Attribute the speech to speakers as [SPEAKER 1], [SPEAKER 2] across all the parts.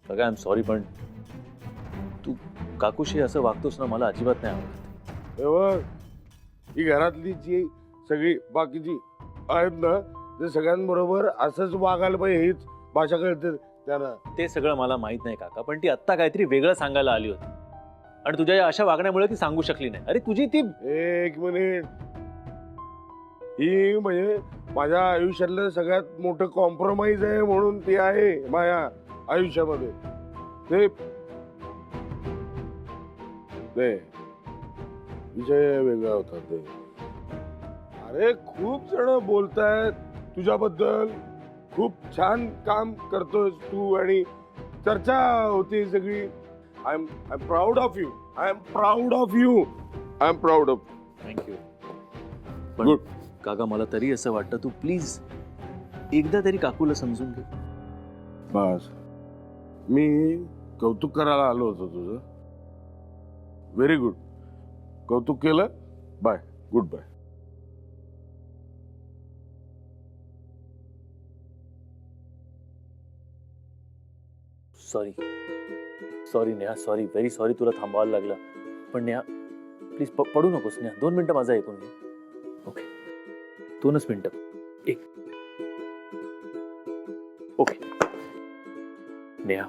[SPEAKER 1] काका, I am sorry, पण तू काकूशी असं वागतोस ना, मला अजिबात नाही आवडत.
[SPEAKER 2] हे बघ, ही घरातली जी सगळी बाकीची आहेत ना, ते सगळ्यांबरोबर असंच वागायला पाहिजे, हीच भाषा कळते त्यांना.
[SPEAKER 1] ते सगळं मला माहित नाही काका, पण ती आत्ता काहीतरी वेगळं सांगायला आली होती आणि तुझ्या या अशा वागण्यामुळे ती सांगू शकली नाही. अरे तुझी ती
[SPEAKER 2] एक मिनिट, ही म्हणजे माझ्या आयुष्यातलं सगळ्यात मोठं कॉम्प्रोमाइज आहे म्हणून ती आहे माझ्या आयुष्यामध्ये. ते ते विषय वेगळा होता ते. अरे खूप जण बोलतायत तुझ्याबद्दल, खूप छान काम करतोस तू आणि चर्चा होती सगळी. I am proud of you. I am proud of you. I am proud of.
[SPEAKER 1] Thank you. पण
[SPEAKER 2] गुड.
[SPEAKER 1] काका, मला तरी असं वाटतं तू प्लीज एकदा तरी काकूला समजून घे.
[SPEAKER 2] बस, मी कौतुक करायला आलो होतो तुझं. Very good. कौतुक केलं. Bye. Good bye.
[SPEAKER 1] Sorry sorry Neha, sorry, very sorry तुला थांबवायला लागलं. पण नेहा प्लीज पडू नकोस नेहा, 2 मिनिटं माझं ऐकून घे. ओके, 2च मिनिटं. एक. ओके नेहा,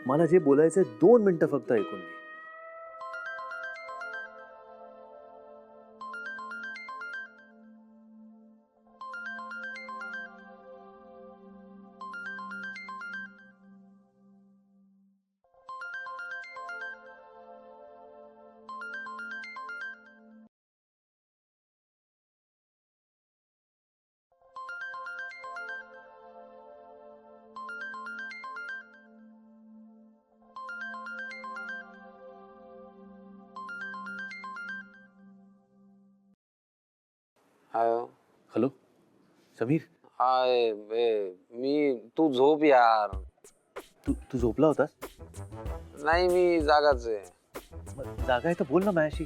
[SPEAKER 1] मला जे बोलायचंय 2 मिनिटं फक्त ऐकून घे.
[SPEAKER 3] हाय
[SPEAKER 1] हॅलो समीर,
[SPEAKER 3] हाय मी तू झोप यार.
[SPEAKER 1] तू तू झोपला होतास?
[SPEAKER 3] नाही मी जागाच आहे.
[SPEAKER 1] जागा आहे तर बोल ना माझ्याशी.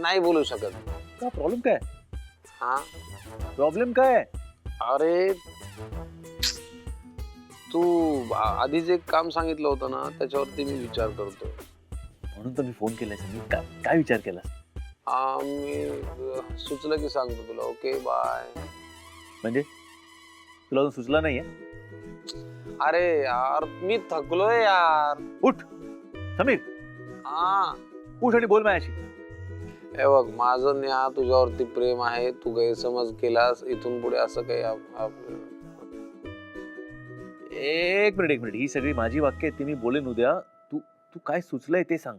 [SPEAKER 3] नाही बोलू शकत.
[SPEAKER 1] का प्रॉब्लेम काय?
[SPEAKER 3] हा
[SPEAKER 1] प्रॉब्लेम काय?
[SPEAKER 3] अरे तू आधी जे काम सांगितलं होतं ना त्याच्यावरती मी विचार करतोय.
[SPEAKER 1] म्हणून तर मी फोन केलाय समीर. काय विचार केला?
[SPEAKER 3] मी सुचलं की सांगतो तुला. Okay bye.
[SPEAKER 1] म्हणजे तुला अजून सुचला नाहीये?
[SPEAKER 3] अरे यार मी थकलोय यार.
[SPEAKER 1] उठ समीर,
[SPEAKER 3] हा
[SPEAKER 1] उठ आणि बोल माझ्याशी.
[SPEAKER 3] हे बघ, माझं नेहा तुझ्यावरती प्रेम आहे. तू गैरसमज केलास. इथून पुढे असं काही
[SPEAKER 1] एक मिनिट, ही सगळी माझी वाक्य आहेत, ती मी बोलेन उद्या. तू तू काय सुचलंय ते सांग.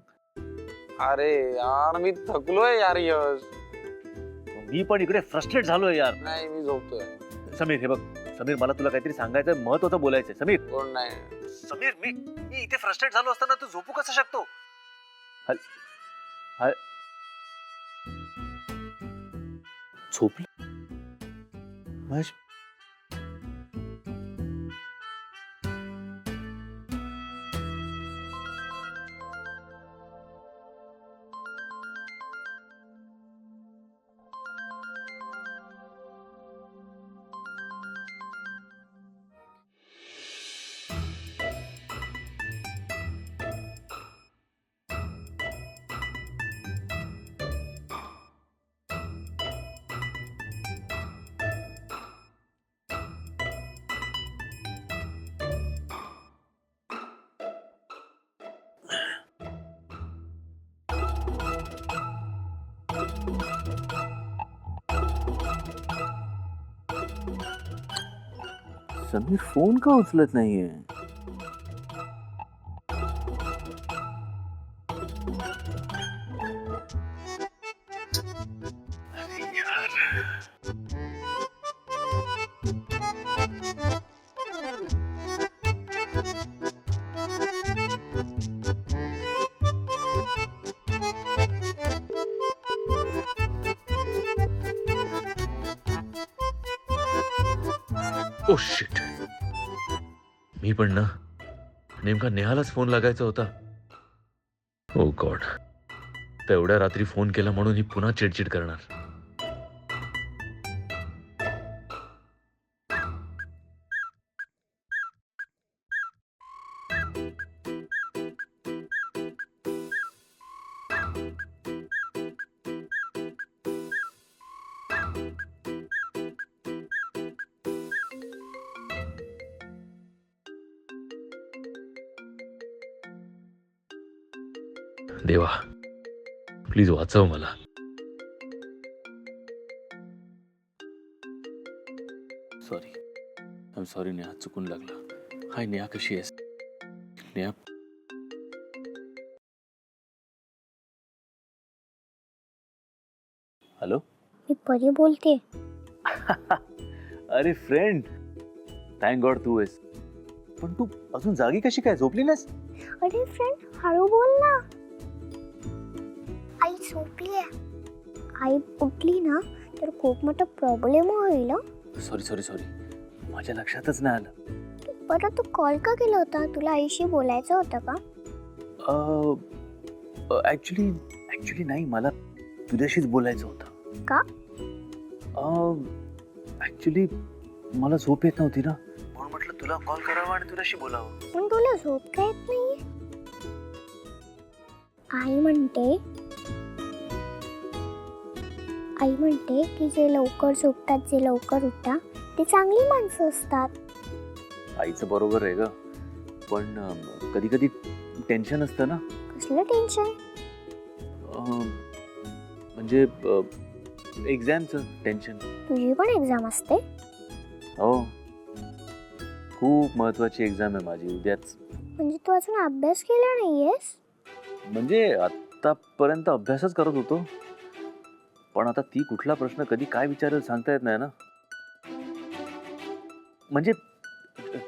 [SPEAKER 3] अरे यार मी थकलोय यार यश.
[SPEAKER 1] मी पण इकडे फ्रस्ट्रेट झालोय यार.
[SPEAKER 3] नाही मी झोपतोय.
[SPEAKER 1] समीर हे बघ, समीर मला तुला काहीतरी सांगायचं, महत्वाचं बोलायचंय. समीर,
[SPEAKER 3] कोण नाही.
[SPEAKER 1] समीर, मी इथे फ्रस्ट्रेट झालो असताना तू झोपू कसं शकतो? झोपली महेश? समीर फोन का उचलत नाहीये? ओ शिट, मी पण ना नेमका नेहालाच फोन लागायचा होता. ओ गॉड, तेवढ्या रात्री फोन केला म्हणून ही पुन्हा चिडचिड करणार. देवा प्लीज वाचव मला. Sorry I am sorry Neha, चुकून लागला. हाय नेहा, कशी आहेस? नेहा हॅलो.
[SPEAKER 4] मी परी बोलते.
[SPEAKER 5] अरे फ्रेंड, थँक गॉड तू आहेस. पण तू अजून जागी कशी काय, झोपली नाहीस?
[SPEAKER 4] अरे फ्रेंड, हळू बोल ना. आई झोपली आहे. आई उठली ना तर खूप मोठा प्रॉब्लेम होईल हं.
[SPEAKER 5] सॉरी सॉरी सॉरी, माझ्या लक्षातच नाही आलं.
[SPEAKER 4] बरं, तू कॉल का केला होता? तुला आईशी बोलायचं होतं का?
[SPEAKER 5] ऍक्च्युली नाही, मला तुझ्याशीच बोलायचं होतं.
[SPEAKER 4] का?
[SPEAKER 5] ऍक्च्युली मला झोप येत नव्हती ना, म्हणून म्हटलं तुला कॉल करावा आणि तुझ्याशी बोलावं.
[SPEAKER 4] पण तुला झोप का येत नाहीये? आई म्हणते की जे लवकर झोपतात, जे लवकर उठतात ते चांगली माणसं असतात.
[SPEAKER 5] आईचं बरोबर आहे ग, पण कधी कधी टेन्शन असतं ना.
[SPEAKER 4] कसलं टेन्शन?
[SPEAKER 5] म्हणजे एक्झामचं टेन्शन.
[SPEAKER 4] तुझी पण एक्झाम असते?
[SPEAKER 5] हो, खूप महत्वाची एक्झाम आहे माझी उद्याच.
[SPEAKER 4] म्हणजे तू अजून अभ्यास केला नाहीयेस?
[SPEAKER 5] म्हणजे आतापर्यंत अभ्यासच करत होतो, पण आता ती कुठला प्रश्न कधी काय विचारेल सांगता येत नाही ना. म्हणजे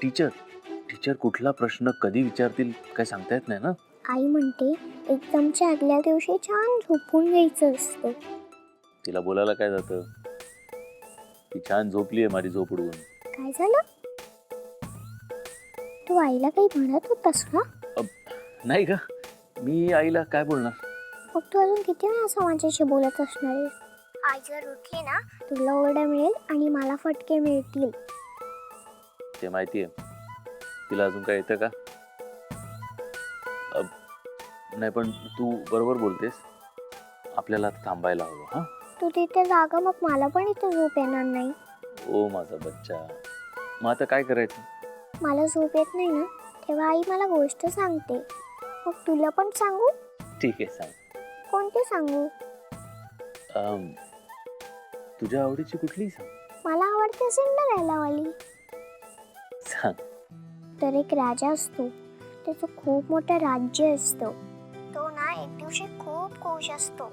[SPEAKER 5] टीचर कुठला प्रश्न कधी विचारतील काय सांगता येत नाही ना.
[SPEAKER 4] आई म्हणते एक्झामच्या आदल्या दिवशी छान झोपून घ्यायचं असतं.
[SPEAKER 5] तिला बोलायला काय जातं, ती छान झोपली आहे माझी झोप उडवून.
[SPEAKER 4] काय झालं? तू आईला काही म्हणत होतास का?
[SPEAKER 5] नाही का, मी आईला काय बोलणार.
[SPEAKER 4] मग तू अजून किती वेळ असं माझ्याशी बोलत असणार आहेस? आई जर उठली ना तुला ओरडा मिळेल आणि मला फटके मिळतील.
[SPEAKER 5] ते माहिती आहे, तिला अजून काय येतं का? नाही, पण तू बरोबर बोलतेस, आपल्याला आता थांबायला हवं. हा,
[SPEAKER 4] तू तिथे जागा, मग मला पण इथे झोप येणार नाही.
[SPEAKER 5] ओ माझा बच्चा, मग आता काय करायचं?
[SPEAKER 4] मला झोप येत नाही ना तेव्हा आई मला गोष्ट सांगते. मग तुला पण सांगू?
[SPEAKER 5] ठीक आहे, सांग.
[SPEAKER 4] कोणते सांगू?
[SPEAKER 5] तुझ्या आवडीची कुठलीही सांग.
[SPEAKER 4] मला आवडते सिंड्रेला वाली.
[SPEAKER 5] सांग.
[SPEAKER 4] तर एक राजा असतो, त्याचं खूप मोठं राज्य असतं. तो ना एक दिवशी खूप खुश असतो.